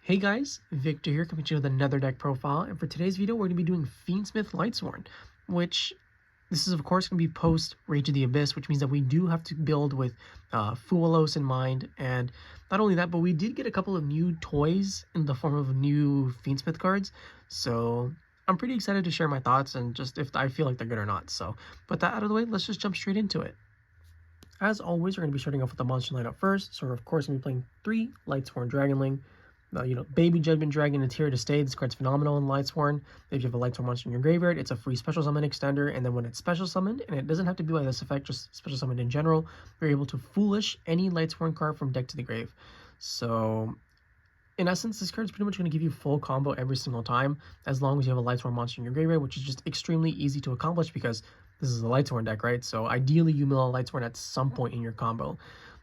Hey guys, Victor here coming to you with another deck profile, and for today's video we're going to be doing Fiendsmith Lightsworn, which this is of course going to be post Rage of the Abyss, which means that we do have to build with Fualos in mind, and not only that, but we did get a couple of new toys in the form of new Fiendsmith cards, so I'm pretty excited to share my thoughts and just if I feel like they're good or not. So with that out of the way, let's just jump straight into it. As always, we're going to be starting off with the monster lineup first, so we're of course going to be playing 3 Lightsworn Dragonling. Baby Judgment Dragon is here to stay. This card's phenomenal in Lightsworn. If you have a Lightsworn monster in your graveyard, it's a free special summon extender, and then when it's special summoned, and it doesn't have to be by this effect, just special summoned in general, you're able to foolish any Lightsworn card from deck to the grave. So, in essence, this card is pretty much going to give you full combo every single time, as long as you have a Lightsworn monster in your graveyard, which is just extremely easy to accomplish because this is a Lightsworn deck, right? So ideally, you mill a Lightsworn at some point in your combo.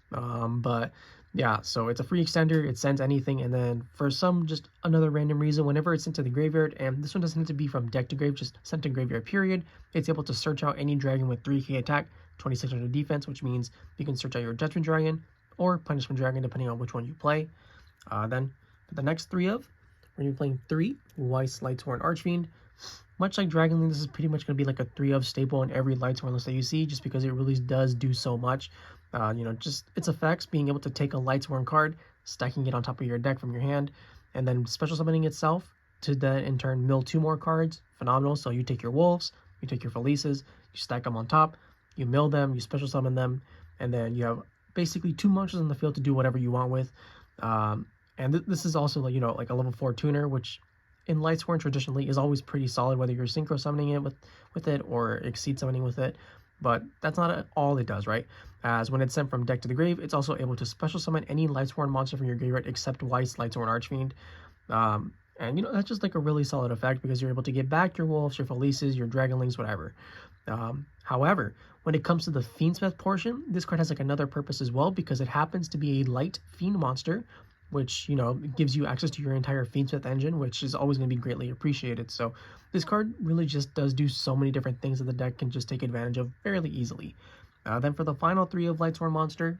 But yeah, so it's a free extender, it sends anything, and then for some just another random reason, whenever it's sent to the graveyard, and this one doesn't have to be from deck to grave, just sent to graveyard period, it's able to search out any dragon with 3k attack, 2600 defense, which means you can search out your Judgment Dragon or Punishment Dragon depending on which one you play. Then for the next we're going to be playing 3 Weiss Lightsworn Archfiend. Much like Dragonling, this is pretty much going to be like a 3-of staple in every Lightsworn list that you see, just because it really does do so much. Just its effects, being able to take a Lightsworn card, stacking it on top of your deck from your hand, and then special summoning itself to then in turn mill 2 more cards. Phenomenal. So you take your Wolves, you take your Felices, you stack them on top, you mill them, you special summon them, and then you have basically 2 monsters on the field to do whatever you want with. This is also like a level 4 tuner, which in Lightsworn traditionally is always pretty solid, whether you're synchro summoning it with it or exceed summoning with it. But that's not all it does, right? As when it's sent from deck to the grave, it's also able to special summon any Lightsworn monster from your graveyard except Weiss Lightsworn Archfiend. That's just like a really solid effect because you're able to get back your Wolves, your Felices, your Dragonlings, whatever. However, when it comes to the Fiendsmith portion, this card has like another purpose as well because it happens to be a light fiend monster, which, gives you access to your entire Fiendsmith engine, which is always going to be greatly appreciated. So this card really just does do so many different things that the deck can just take advantage of fairly easily. Then for the final 3 of Lightsworn Monster,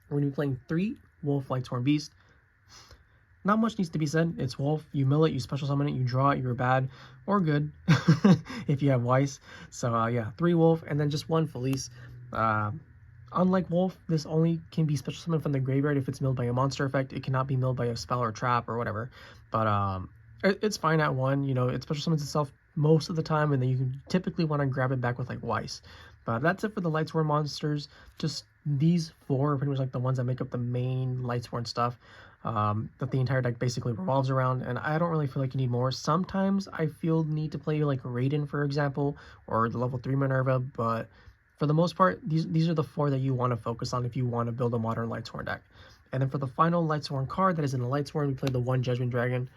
we're going to be playing 3 Wolf Lightsworn Beast. Not much needs to be said. It's Wolf. You mill it, you special summon it, you draw it, you're bad or good if you have Weiss. So yeah, 3 Wolf and then just 1 Felice. Unlike Wolf, this only can be special summoned from the graveyard if it's milled by a monster effect. It cannot be milled by a spell or trap or whatever. But it's fine at 1. It special summons itself most of the time, and then you can typically want to grab it back with like Weiss. But that's it for the Lightsworn monsters. Just these 4 are pretty much like the ones that make up the main Lightsworn stuff that the entire deck basically revolves around, and I don't really feel like you need more. Sometimes I feel the need to play like Raiden, for example, or the level 3 Minerva, but for the most part, these are the 4 that you want to focus on if you want to build a modern Lightsworn deck. And then for the final Lightsworn card that is in the Lightsworn, we play the 1 Judgment Dragon.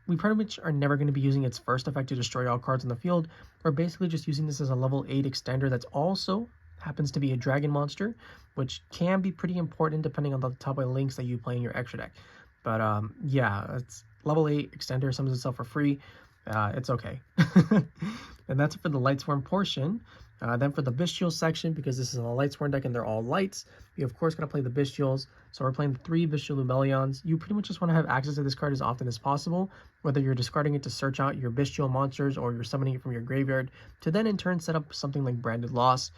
We pretty much are never going to be using its first effect to destroy all cards in the field. We're basically just using this as a level 8 extender that's also happens to be a dragon monster, which can be pretty important depending on the type of links that you play in your extra deck. But yeah, it's level 8 extender, summons itself for free. It's okay. And that's for the Lightsworn portion. Then for the Bestial section, because this is a Lightsworn deck and they're all lights, we of course gotta play the Bestials. So we're playing the 3 Bestial Lubellions. You pretty much just want to have access to this card as often as possible, whether you're discarding it to search out your Bestial monsters or you're summoning it from your graveyard, to then in turn set up something like Branded Loss,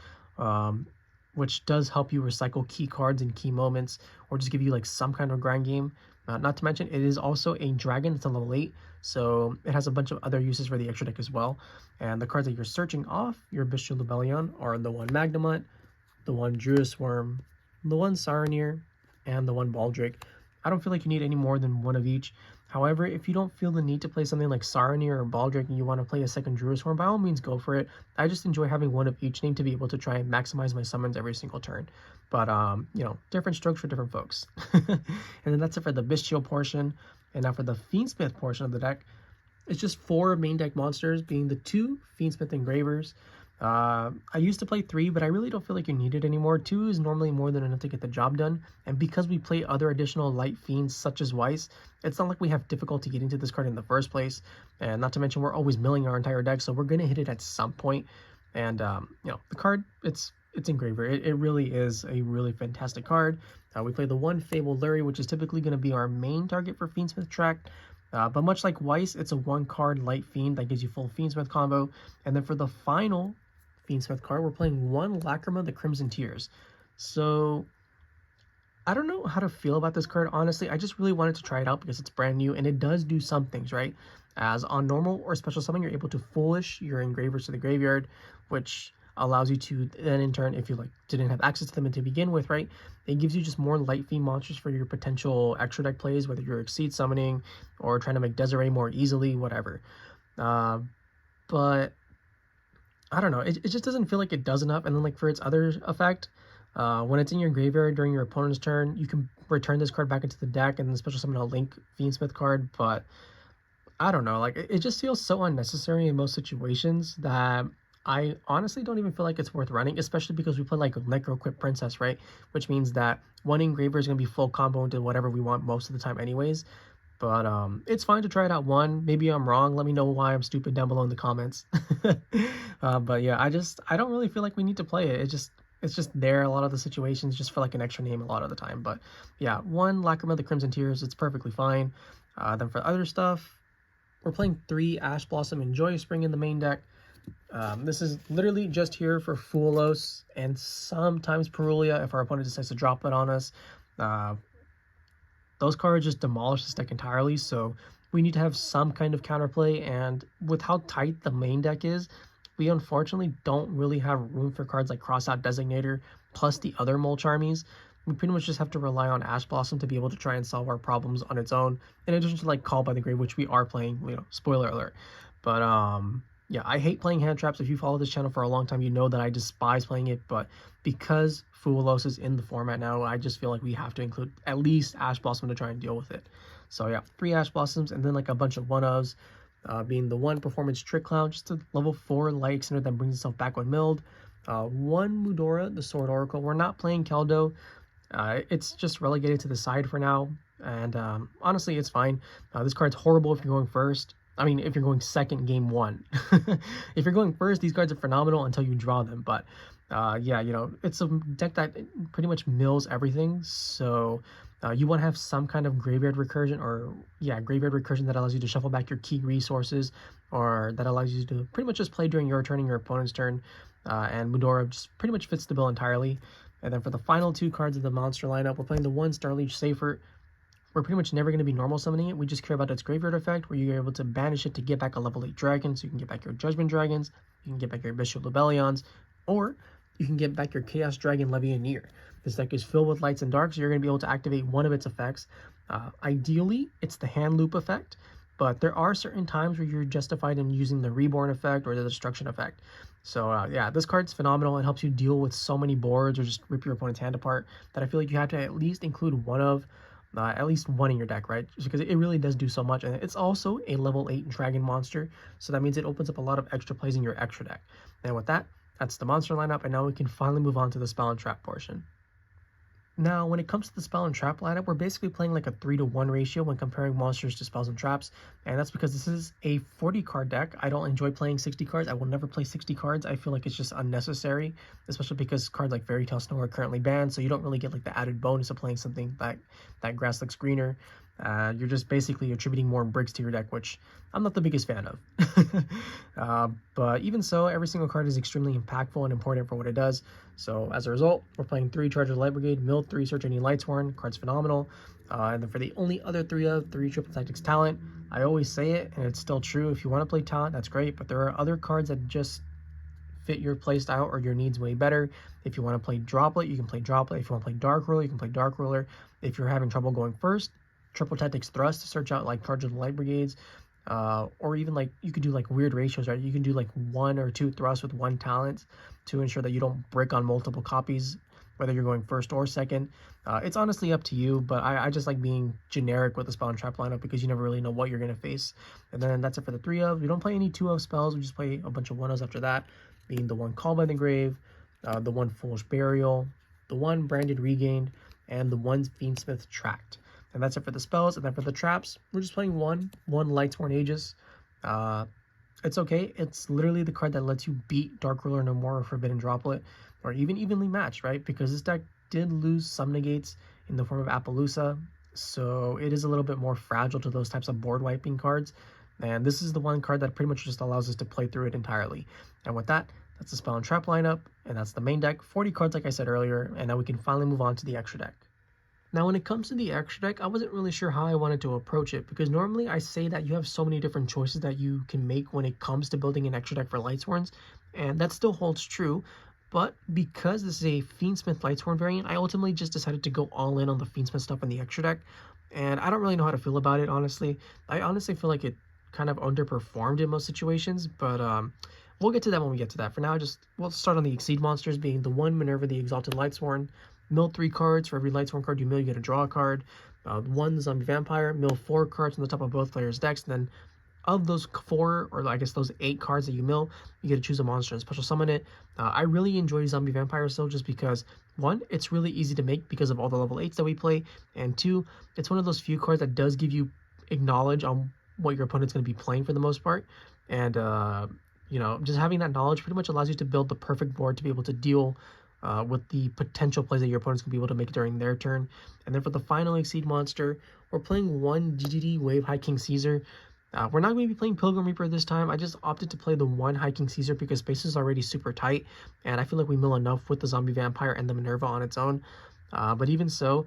which does help you recycle key cards in key moments, or just give you like some kind of grind game. Not to mention, it is also a dragon. It's a level 8, so it has a bunch of other uses for the extra deck as well. And the cards that you're searching off your Bestial Lubellion are the 1 Magnemite, the 1 Druid Worm, the 1 Saronir, and the 1 Baldric. I don't feel like you need any more than 1 of each. However, if you don't feel the need to play something like Saronir or Baldric and you want to play a second Druid Worm, by all means go for it. I just enjoy having 1 of each name to be able to try and maximize my summons every single turn. But, different strokes for different folks. And then that's it for the Bestial portion. And now for the Fiendsmith portion of the deck, it's just 4 main deck monsters, being the 2 Fiendsmith Engravers. I used to play 3, but I really don't feel like you need it anymore. 2 is normally more than enough to get the job done, and because we play other additional light fiends such as Weiss, it's not like we have difficulty getting to this card in the first place. And not to mention, we're always milling our entire deck, so we're going to hit it at some point. And the card, it's it's Engraver. It really is a really fantastic card. We play the one Fabled Lurie, which is typically going to be our main target for Fiendsmith Tract. But much like Weiss, it's a one-card Light Fiend that gives you full Fiendsmith combo. And then for the final Fiendsmith card, we're playing one Lacrima, the Crimson Tears. So I don't know how to feel about this card, honestly. I just really wanted to try it out because it's brand new, and it does do some things, right? As on normal or special summon, you're able to Foolish your Engravers to the graveyard, which allows you to then in turn, if you like didn't have access to them to begin with, right, it gives you just more Light Fiend monsters for your potential extra deck plays, whether you're Exceed summoning or trying to make Desiree more easily, whatever. But I don't know, it just doesn't feel like it does enough. And then like for its other effect, when it's in your graveyard during your opponent's turn, you can return this card back into the deck and then special summon a Link Fiendsmith card. But I don't know, like it just feels so unnecessary in most situations that I honestly don't even feel like it's worth running, especially because we play like Necro Equip Princess, right? Which means that one Engraver is going to be full combo into whatever we want most of the time anyways. But it's fine to try it out one. Maybe I'm wrong. Let me know why I'm stupid down below in the comments. But yeah, I don't really feel like we need to play it. It's just there a lot of the situations just for like an extra name a lot of the time. But yeah, one Lacrima, the Crimson Tears, it's perfectly fine. Then for other stuff, we're playing 3 Ash Blossom and Joyous Spring in the main deck. This is literally just here for Fulos and sometimes Perulia if our opponent decides to drop it on us. Those cards just demolish this deck entirely, so we need to have some kind of counterplay, and with how tight the main deck is, we unfortunately don't really have room for cards like Crossout Designator plus the other Mulch Armies. We pretty much just have to rely on Ash Blossom to be able to try and solve our problems on its own, in addition to like Call by the Grave, which we are playing, you know, spoiler alert. But yeah, I hate playing hand traps. If you follow this channel for a long time, you know that I despise playing it, but because Fulos is in the format now, I just feel like we have to include at least Ash Blossom to try and deal with it. So yeah, 3 Ash Blossoms, and then like a bunch of one-ofs, being the 1 Performance Trick Clown, just a level 4 Light Extender that brings itself back when milled. 1 Mudora, the Sword Oracle. We're not playing Keldo. It's just relegated to the side for now, and honestly, it's fine. This card's horrible if you're going first. I mean, if you're going second, game 1. If you're going first, these cards are phenomenal until you draw them. But yeah, you know, it's a deck that pretty much mills everything. So you want to have some kind of graveyard recursion, or yeah, graveyard recursion that allows you to shuffle back your key resources, or that allows you to pretty much just play during your turn and your opponent's turn. And Mudora just pretty much fits the bill entirely. And then for the final 2 cards of the monster lineup, we're playing the 1 Starliege Safer. We're pretty much never going to be normal summoning it. We just care about its graveyard effect, where you're able to banish it to get back a level 8 dragon, so you can get back your Judgment Dragons, you can get back your Bishop Lebellions, or you can get back your Chaos Dragon Levianeer. This deck is filled with lights and darks, so you're going to be able to activate one of its effects. Ideally, it's the hand loop effect, but there are certain times where you're justified in using the Reborn effect or the Destruction effect. So yeah, this card's phenomenal. It helps you deal with so many boards or just rip your opponent's hand apart that I feel like you have to at least include one of at least one in your deck, right? Just because it really does do so much. And it's also a level 8 dragon monster, so that means it opens up a lot of extra plays in your extra deck. And with that, that's the monster lineup, and now we can finally move on to the spell and trap portion. Now, when it comes to the spell and trap lineup, we're basically playing like a 3-to-1 ratio when comparing monsters to spells and traps, and that's because this is a 40-card deck. I don't enjoy playing 60 cards. I will never play 60 cards. I feel like it's just unnecessary, especially because cards like Fairy Tale Snow are currently banned, so you don't really get like the added bonus of playing something that grass looks greener. You're just basically attributing more bricks to your deck, which I'm not the biggest fan of. But even so, every single card is extremely impactful and important for what it does. So as a result, we're playing 3 Charge of the Light Brigade, milled 3 Search Engine Lightsworn. Card's phenomenal. And then for the only other 3 Triple Tactics Talent, I always say it, and it's still true. If you want to play Talent, that's great, but there are other cards that just fit your playstyle or your needs way better. If you want to play Droplet, you can play Droplet. If you want to play Dark Ruler, you can play Dark Ruler. If you're having trouble going first, Triple Tactics Thrust to search out like Charge of the Light Brigades, or even like you could do like weird ratios, right? You can do like 1 or 2 thrusts with 1 talent to ensure that you don't brick on multiple copies, whether you're going first or second. It's honestly up to you, but I just like being generic with the spell and trap lineup because you never really know what you're going to face. And then that's it for the 3 of. We don't play any 2 of spells. We just play a bunch of 1 ofs after that, being the 1 Call by the Grave, the 1 Foolish Burial, the 1 Branded Regained, and the 1 Fiendsmith Tract. And that's it for the spells. And then for the traps, we're just playing one Lightsworn Aegis. It's okay. It's literally the card that lets you beat Dark Ruler No More or Forbidden Droplet, or even evenly matched, right? Because this deck did lose some negates in the form of Appaloosa, so it is a little bit more fragile to those types of board wiping cards. And this is the one card that pretty much just allows us to play through it entirely. And with that, that's the Spell and Trap lineup, and that's the main deck. 40 cards, like I said earlier, and now we can finally move on to the extra deck. Now, when it comes to the extra deck, I wasn't really sure how I wanted to approach it, because normally I say that you have so many different choices that you can make when it comes to building an extra deck for Lightsworns, and that still holds true. But because this is a Fiendsmith Lightsworn variant, I ultimately just decided to go all in on the Fiendsmith stuff in the extra deck, and I don't really know how to feel about it, honestly. I honestly feel like it kind of underperformed in most situations, but we'll get to that when we get to that. For now, we'll start on the Exceed monsters, being the 1 Minerva the Exalted Lightsworn. Mill 3 cards. For every Lightsworn card you mill, you get to draw a card. 1 Zombie Vampire. Mill 4 cards from the top of both players' decks. And then of those 4, or I guess those 8 cards that you mill, you get to choose a monster and special summon it. I really enjoy Zombie Vampire still, just because 1, it's really easy to make because of all the level 8s that we play, and 2, it's one of those few cards that does give you acknowledge on what your opponent's going to be playing for the most part. And just having that knowledge pretty much allows you to build the perfect board to be able to deal with the potential plays that your opponents can be able to make during their turn. And then for the final Exceed monster, we're playing 1 DDD Wave High King Caesar. We're not going to be playing Pilgrim Reaper this time. I just opted to play the 1 High King Caesar because space is already super tight, and I feel like we mill enough with the Zombie Vampire and the Minerva on its own. But even so,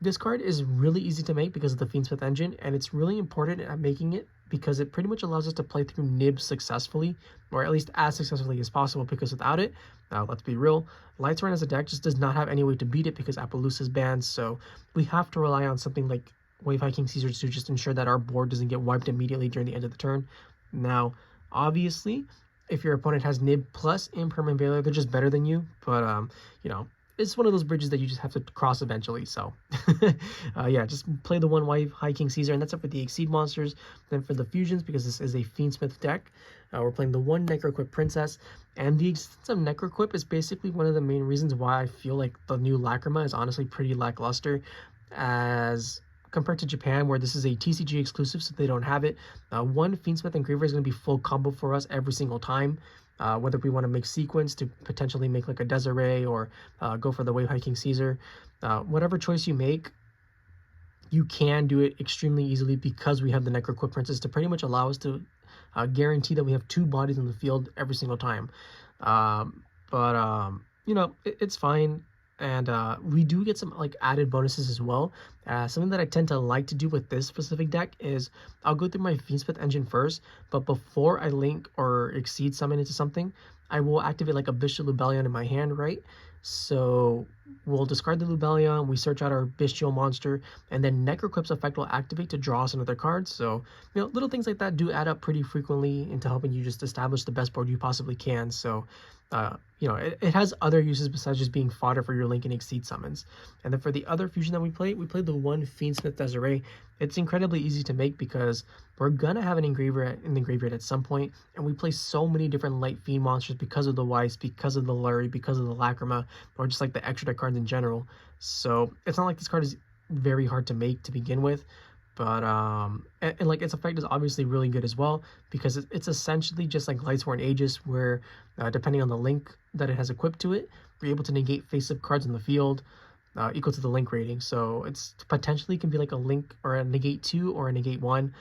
this card is really easy to make because of the Fiendsmith engine, and it's really important at making it because it pretty much allows us to play through Nib successfully, or at least as successfully as possible, because without it, let's be real, Lightsworn as a deck just does not have any way to beat it because Appaloosa is banned, so we have to rely on something like Wave High King Caesar to just ensure that our board doesn't get wiped immediately during the end of the turn. Now, obviously, if your opponent has Nib plus Impermanent Veiler, they're just better than you, but, it's one of those bridges that you just have to cross eventually. So yeah, just play the 1 Wave High King Caesar, and that's it for the Exceed monsters. Then for the fusions, because this is a Fiendsmith deck, we're playing the 1 Necroquip Princess, and the existence of Necroquip is basically one of the main reasons why I feel like the new Lacrima is honestly pretty lackluster as compared to Japan, where this is a TCG exclusive, so they don't have it. 1 Fiendsmith Engraver is going to be full combo for us every single time. Whether we want to make sequence to potentially make like a Desiree or go for the Wave High King Caesar, whatever choice you make, you can do it extremely easily because we have the Necroquip Princess to pretty much allow us to guarantee that we have 2 bodies in the field every single time. It's fine. And we do get some like added bonuses as well. Something that I tend to like to do with this specific deck is I'll go through my Fiendsmith engine first, but before I link or Exceed summon into something, I will activate like a Bestial Lubellion in my hand, right? So we'll discard the Lubellion, we search out our Bestial monster, and then Necroquip's effect will activate to draw us another card. So, little things like that do add up pretty frequently into helping you just establish the best board you possibly can. So, it has other uses besides just being fodder for your Link and Exceed summons. And then for the other fusion that we played the 1 Fiendsmith Desiree. It's incredibly easy to make because we're gonna have an engraver in the graveyard at some point, and we play so many different light fiend monsters because of the Weiss, because of the Lurie, because of the Lacrima, or just like the extra deck cards in general. So it's not like this card is very hard to make to begin with, but and like its effect is obviously really good as well because it's essentially just like Lightsworn Aegis, where depending on the link that it has equipped to it, we're able to negate face-up cards in the field equal to the link rating. So it's potentially can be like a link or a negate 2 or a negate 1.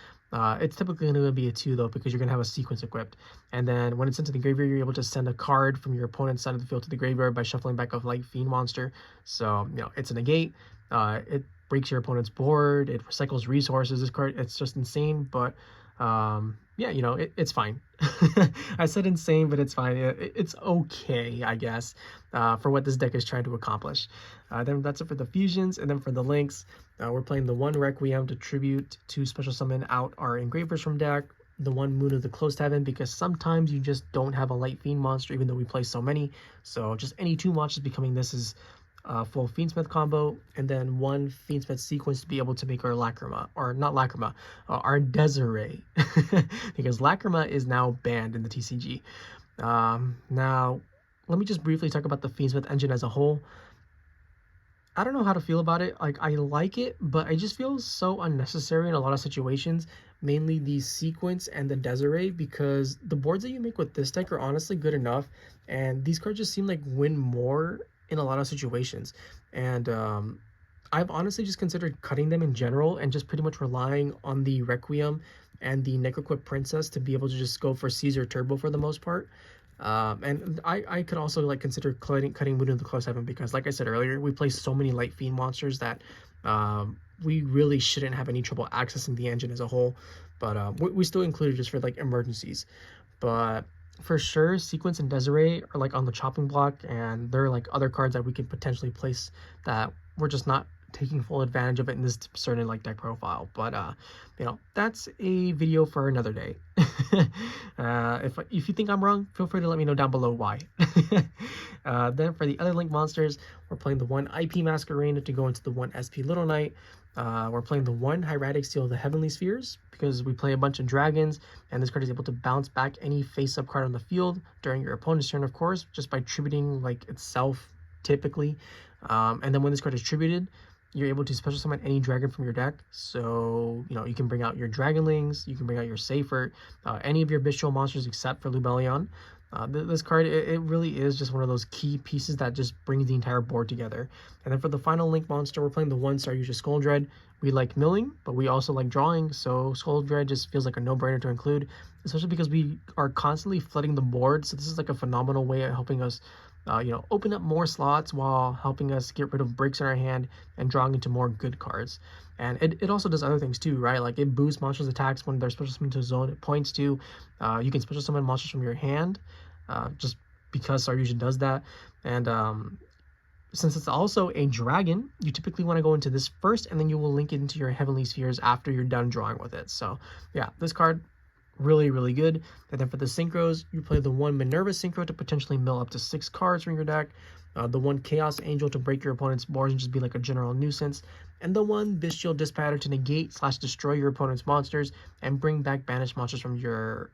It's typically going to be a 2 though, because you're going to have a sequence equipped. And then when it's into the graveyard, you're able to send a card from your opponent's side of the field to the graveyard by shuffling back a light fiend monster. So it's a negate. It breaks your opponent's board. It recycles resources. This card, it's just insane. But it's fine. I said insane, but it's fine. It's okay, I guess, for what this deck is trying to accomplish. Then that's it for the fusions, and then for the links, we're playing the 1 Requiem to tribute to special summon out our engravers from deck, the 1 Moon of the Closed Heaven, because sometimes you just don't have a light fiend monster, even though we play so many. So just any 2 monsters becoming this is full Fiendsmith combo, and then 1 Fiendsmith sequence to be able to make our Lacrima, or not Lacrima, our Desiree, because Lacrima is now banned in the TCG. Now, let me just briefly talk about the Fiendsmith engine as a whole. I don't know how to feel about it. Like, I like it, but I just feel so unnecessary in a lot of situations, mainly the sequence and the Desiree, because the boards that you make with this deck are honestly good enough, and these cards just seem like win more in a lot of situations. And I've honestly just considered cutting them in general and just pretty much relying on the Requiem and the Necroquip Princess to be able to just go for Caesar Turbo for the most part. And I could also like consider cutting Moon in the Close Heaven because, like I said earlier, we play so many Light Fiend monsters that we really shouldn't have any trouble accessing the engine as a whole. But we still include it just for like emergencies. But for sure, Sequence and Desiree are like on the chopping block, and they're like other cards that we could potentially place that we're just not taking full advantage of it in this certain like deck profile. But you know, that's a video for another day. If you think I'm wrong, feel free to let me know down below why. Then for the other Link monsters, we're playing the 1 IP Masquerade to go into the 1 SP Little Knight. We're playing the 1 Hieratic Seal of the Heavenly Spheres because we play a bunch of dragons, and this card is able to bounce back any face-up card on the field during your opponent's turn, of course, just by tributing like itself typically. And then when this card is tributed, you're able to special summon any dragon from your deck. So, you know, you can bring out your Dragonlings, you can bring out your Seifert, any of your bestial monsters except for Lubellion. This card, it really is just one of those key pieces that just brings the entire board together. And then for the final Link monster, we're playing the 1-star Yusha Scoldred. We like milling, but we also like drawing, so Scoldred just feels like a no-brainer to include, especially because we are constantly flooding the board. So this is like a phenomenal way of helping us you know, open up more slots while helping us get rid of breaks in our hand and drawing into more good cards. And it also does other things too, right? Like it boosts monsters' attacks when they're special summoned to a zone. It points to you can special summon monsters from your hand, just because Saryusha does that. And since it's also a dragon, you typically want to go into this first, and then you will link it into your Heavenly Spheres after you're done drawing with it. So yeah, this card, really good. And then for the synchros, you play the 1 Minerva synchro to potentially mill up to 6 cards from your deck, the 1 Chaos Angel to break your opponent's boards and just be like a general nuisance, and the 1 Bestial Dispatcher to negate / destroy your opponent's monsters and bring back banished monsters from your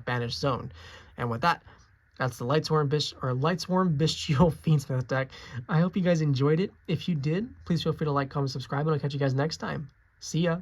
banished zone. And with that, that's the Lightsworn Bestial Fiendsmith deck. I hope you guys enjoyed it. If you did, please feel free to like, comment, subscribe, and I'll catch you guys next time. See ya!